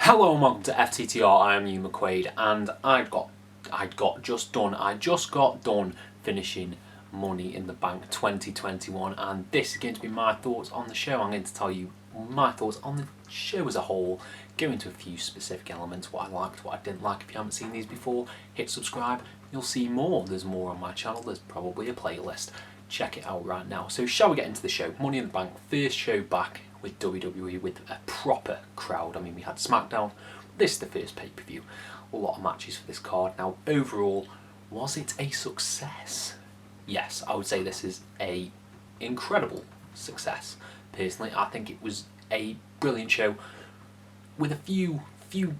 Hello and welcome to FTTR. I am Hugh McQuaid, and I just got done finishing Money in the Bank 2021, and this is going to be my thoughts on the show. I'm going to tell you my thoughts on the show as a whole, go into a few specific elements, what I liked, what I didn't like. If you haven't seen these before, hit subscribe, you'll see more. There's more on my channel, there's probably a playlist. Check it out right now. So shall we get into the show? Money in the Bank, first show back with WWE with a proper crowd. I mean, we had SmackDown, this is the first pay-per-view. A lot of matches for this card. Now, overall, was it a success? Yes, I would say this is a incredible success. Personally, I think it was a brilliant show with a few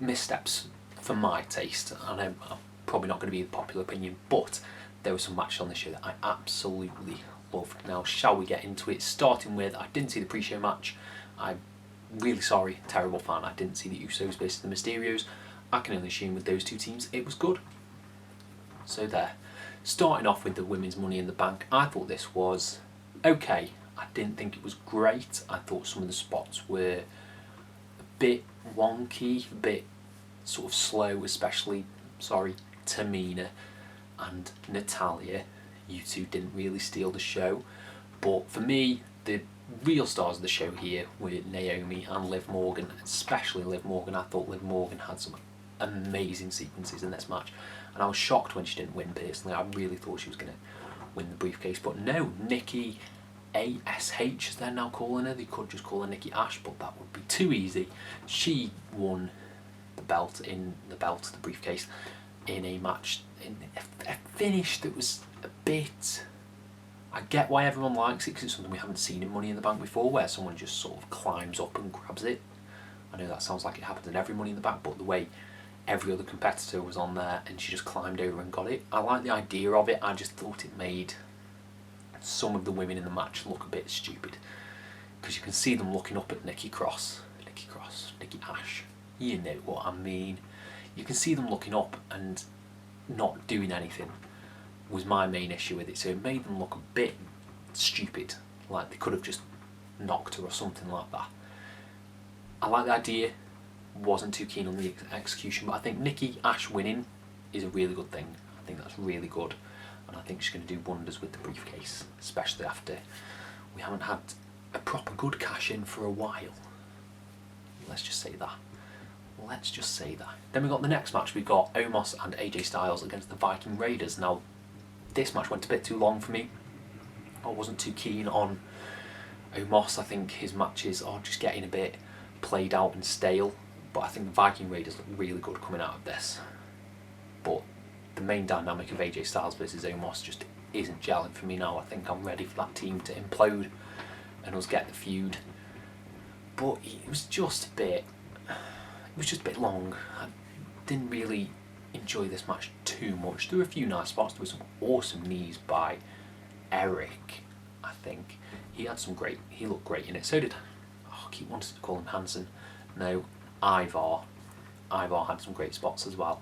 missteps for my taste. I know I'm probably not going to be the popular opinion, but there were some matches on the show that I absolutely loved. Now, shall we get into it? Starting with, I didn't see the pre-show match. I'm really sorry, terrible fan. I didn't see the Usos versus the Mysterios. I can only assume with those two teams it was good. So there. Starting off with the women's Money in the Bank, I thought this was okay. I didn't think it was great. I thought some of the spots were a bit wonky, a bit sort of slow, especially, Tamina and Natalya. You two didn't really steal the show. But for me, the real stars of the show here were Naomi and Liv Morgan, especially Liv Morgan. I thought Liv Morgan had some amazing sequences in this match, and I was shocked when she didn't win personally. I really thought she was going to win the briefcase, but no, Nikki ASH as they're now calling her. They could just call her Nikki Ash, but that would be too easy. She won the the briefcase, in a match, in a finish that was a bit... I get why everyone likes it, because it's something we haven't seen in Money in the Bank before, where someone just sort of climbs up and grabs it. I know that sounds like it happens in every Money in the Bank, but the way every other competitor was on there and she just climbed over and got it, I like the idea of it. I just thought it made some of the women in the match look a bit stupid, because you can see them looking up at Nikki Ash, you know what I mean. You can see them looking up and not doing anything, was my main issue with it. So it made them look a bit stupid, like they could have just knocked her or something like that. I like the idea, wasn't too keen on the execution, but I think Nikki Ash winning is a really good thing. I think that's really good, and I think she's going to do wonders with the briefcase, especially after we haven't had a proper good cash in for a while. Let's just say that. Then we got the next match. We got Omos and AJ Styles against the Viking Raiders. Now, this match went a bit too long for me. I wasn't too keen on Omos. I think his matches are just getting a bit played out and stale. But I think the Viking Raiders look really good coming out of this. But the main dynamic of AJ Styles versus Omos just isn't gelling for me now. I think I'm ready for that team to implode and us get the feud. But it was just a bit long. I didn't really enjoy this match too much. There were a few nice spots. There were some awesome knees by Eric, I think. He looked great in it. So did, I keep wanting to call him Hansen. No, Ivar. Ivar had some great spots as well.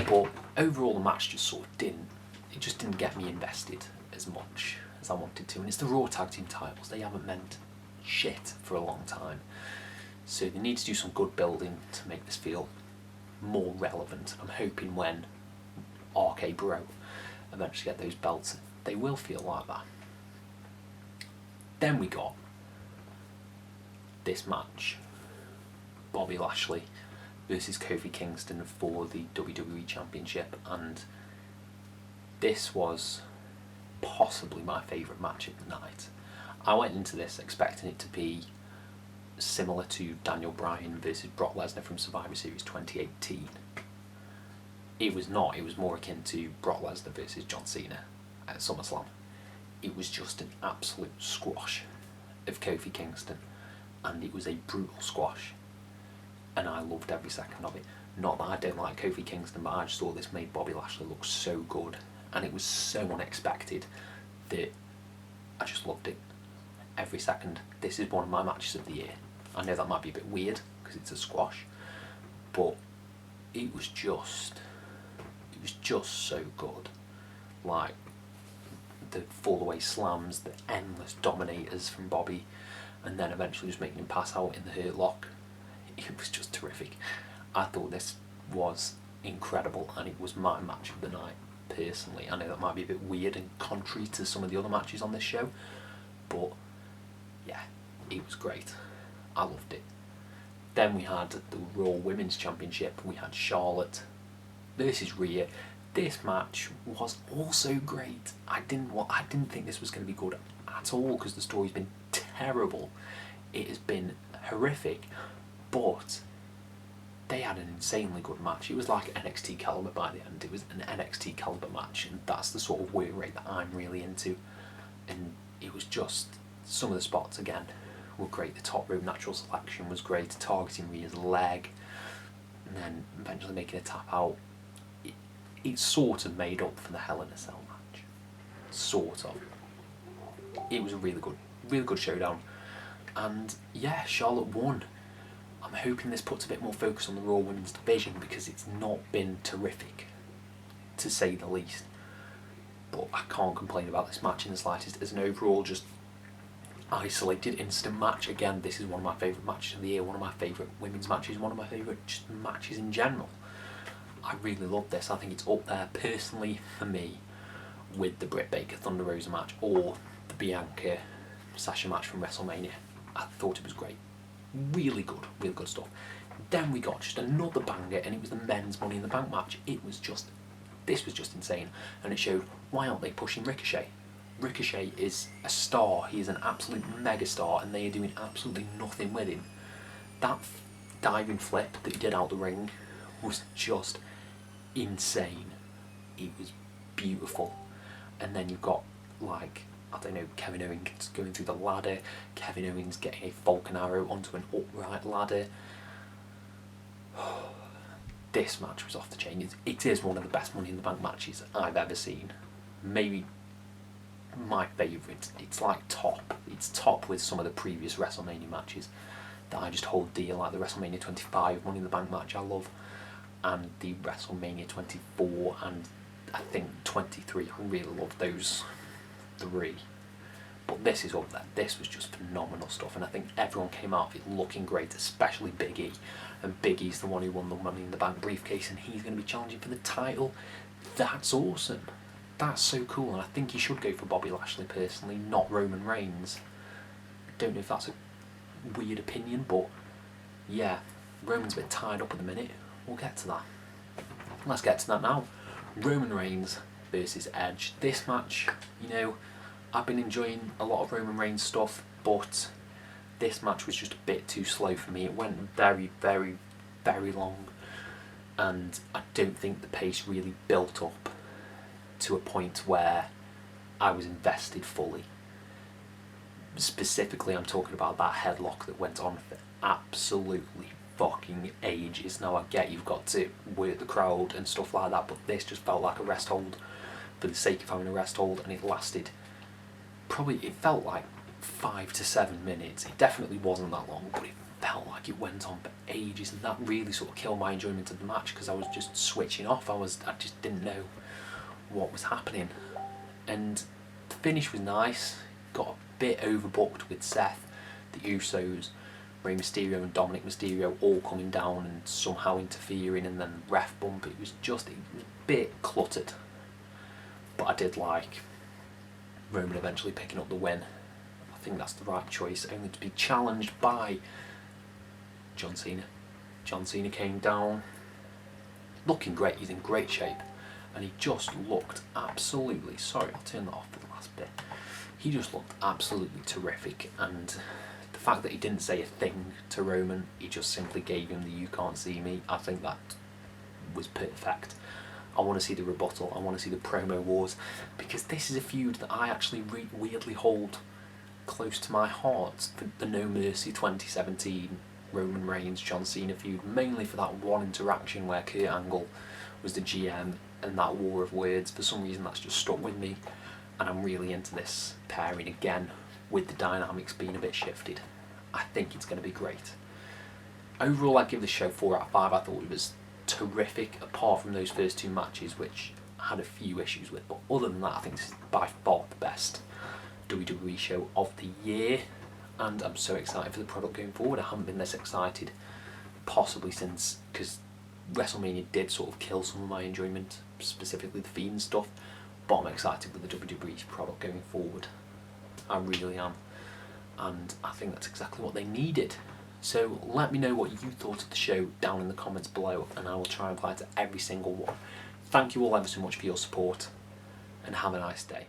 But overall the match just didn't get me invested as much as I wanted to. And it's the Raw Tag Team titles. They haven't meant shit for a long time. So they need to do some good building to make this feel more relevant. I'm hoping when RK Bro eventually get those belts, they will feel like that. Then we got this match, Bobby Lashley versus Kofi Kingston for the WWE Championship, and this was possibly my favourite match of the night. I went into this expecting it to be similar to Daniel Bryan versus Brock Lesnar from Survivor Series 2018. It was not. It was more akin to Brock Lesnar versus John Cena at SummerSlam. It was just an absolute squash of Kofi Kingston, and it was a brutal squash, and I loved every second of it. Not that I don't like Kofi Kingston, but I just thought this made Bobby Lashley look so good, and it was so unexpected that I just loved it every second. This is one of my matches of the year. I know that might be a bit weird because it's a squash, but it was just so good. Like the fall away slams, the endless dominators from Bobby, and then eventually just making him pass out in the Hurt Lock. It was just terrific. I thought this was incredible, and it was my match of the night, personally. I know that might be a bit weird and contrary to some of the other matches on this show, but yeah, it was great. I loved it. Then we had the Raw Women's Championship. We had Charlotte versus Rhea. This match was also great. I didn't think this was going to be good at all, because the story's been terrible. It has been horrific, but they had an insanely good match. It was like NXT caliber by the end. It was an NXT caliber match, and that's the sort of work rate that I'm really into. And it was just, some of the spots again were great. The top rope natural selection was great, targeting Rhea's leg, and then eventually making a tap out. It sort of made up for the Hell in a Cell match. Sort of. It was a really good showdown. And yeah, Charlotte won. I'm hoping this puts a bit more focus on the Raw Women's division, because it's not been terrific, to say the least. But I can't complain about this match in the slightest. As an overall, just isolated instant match. Again, this is one of my favourite matches of the year, one of my favourite women's matches, one of my favourite just matches in general. I really love this. I think it's up there personally for me with the Britt Baker Thunder Rosa match, or the Bianca Sasha match from WrestleMania. I thought it was great. Really good stuff. Then we got just another banger, and it was the men's Money in the Bank match. This was just insane, and it showed why aren't they pushing Ricochet. Ricochet is a star. He is an absolute mega star, and they are doing absolutely nothing with him. That diving flip that he did out the ring was just insane. It was beautiful. And then you've got, like, I don't know, Kevin Owens going through the ladder, Kevin Owens getting a Falcon Arrow onto an upright ladder. This match was off the chain. It is one of the best Money in the Bank matches I've ever seen. Maybe my favourite. It's like top. It's top with some of the previous WrestleMania matches that I just hold dear, like the WrestleMania 25 Money in the Bank match I love, and the WrestleMania 24 and I think 23. I really love those three. But this is up there. This was just phenomenal stuff, and I think everyone came out of it looking great, especially Big E. And Big E's the one who won the Money in the Bank briefcase, and he's going to be challenging for the title. That's awesome. That's so cool, and I think he should go for Bobby Lashley personally, not Roman Reigns. I don't know if that's a weird opinion, but yeah, Roman's a bit tied up at the minute. We'll get to that. Let's get to that now. Roman Reigns versus Edge. This match, you know, I've been enjoying a lot of Roman Reigns stuff, but this match was just a bit too slow for me. It went very, very, very long, and I don't think the pace really built up to a point where I was invested fully. Specifically, I'm talking about that headlock that went on for absolutely fucking ages. Now I get you've got to work the crowd and stuff like that, but this just felt like a rest hold for the sake of having a rest hold, and it lasted it felt like 5 to 7 minutes. It definitely wasn't that long, but it felt like it went on for ages, and that really sort of killed my enjoyment of the match, because I was just switching off. I just didn't know what was happening. And the finish was nice. Got a bit overbooked with Seth, the Usos, Rey Mysterio and Dominic Mysterio all coming down and somehow interfering, and then ref bump. It was a bit cluttered. But I did like Roman eventually picking up the win. I think that's the right choice, only to be challenged by John Cena. John Cena came down looking great. He's in great shape, and he just looked absolutely, sorry, I'll turn that off for the last bit. He just looked absolutely terrific, and the fact that he didn't say a thing to Roman, he just simply gave him the "you can't see me," I think that was perfect. I want to see the rebuttal, I want to see the promo wars, because this is a feud that I actually weirdly hold close to my heart. The No Mercy 2017 Roman Reigns John Cena feud, mainly for that one interaction where Kurt Angle was the GM, and that war of words. For some reason that's just stuck with me, and I'm really into this pairing again, with the dynamics being a bit shifted. I think it's going to be great. Overall, I'd give the show 4 out of 5. I thought it was terrific, apart from those first 2 matches, which I had a few issues with. But other than that, I think this is by far the best WWE show of the year, and I'm so excited for the product going forward. I haven't been this excited possibly since, because WrestleMania did sort of kill some of my enjoyment, specifically the Fiend stuff, but I'm excited with the WWE's product going forward. I really am, and I think that's exactly what they needed. So let me know what you thought of the show down in the comments below, and I will try and reply to every single one. Thank you all ever so much for your support, and have a nice day.